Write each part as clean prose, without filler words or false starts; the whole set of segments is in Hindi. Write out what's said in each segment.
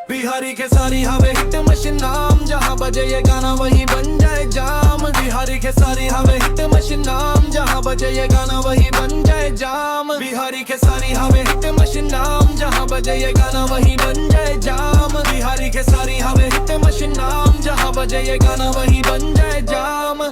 बिहारी के सारी हवे हिट मशीन नाम, जहाँ बजे ये गाना वही बन जाए जाम। बिहारी के सारी हवे हिट मशीन नाम, जहाँ बजे ये गाना वही बन जाए जाम। बिहारी के सारी हवे हिट मशीन नाम, जहाँ बजे ये गाना वही बन जाए जाम। बिहारी के सारी हवे हिट मशीन नाम, जहाँ बजे ये गाना वही बन जाए जाम।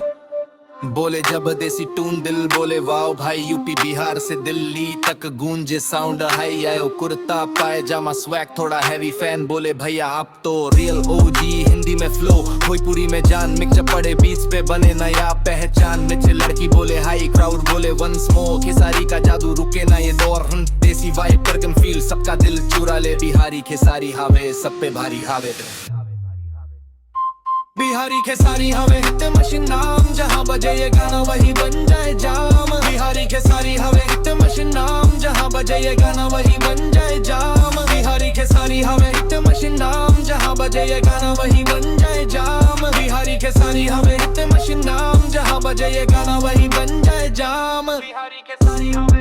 बोले जब देसी टून दिल बोले वाओ भाई, यूपी बिहार से दिल्ली तक गूंजे साउंड हाई। आयो कुर्ता पायजामा स्वैग थोड़ा हैवी, फैन बोले भैया आप तो रियल ओजी। हिंदी में फ्लो भोजपुरी में जान, मिक्सचर पड़े बीच पे बने नया पहचान। नीचे लड़की बोले हाई, क्राउड बोले वंस मोर। खेसारी का जादू रुके ना ये दौर, देसी वाइब पर कैन फील सबका दिल चुरा ले। बिहारी खेसारी हावे सब पे भारी हावे। बिहारी के सारी हवे हिट मशीन नाम, जहाँ बजे ये गाना वही बन जाए जाम। बिहारी के सारी हवे हिट मशीन नाम, जहाँ बजे ये गाना वही बन जाए जाम। बिहारी के सारी हवे हिट मशीन नाम, जहाँ बजे ये गाना वही बन जाए जाम। बिहारी के सारी हवे हिट मशीन नाम, जहाँ बजे ये गाना वही बन जाए जाम। बिहारी के सारी हवे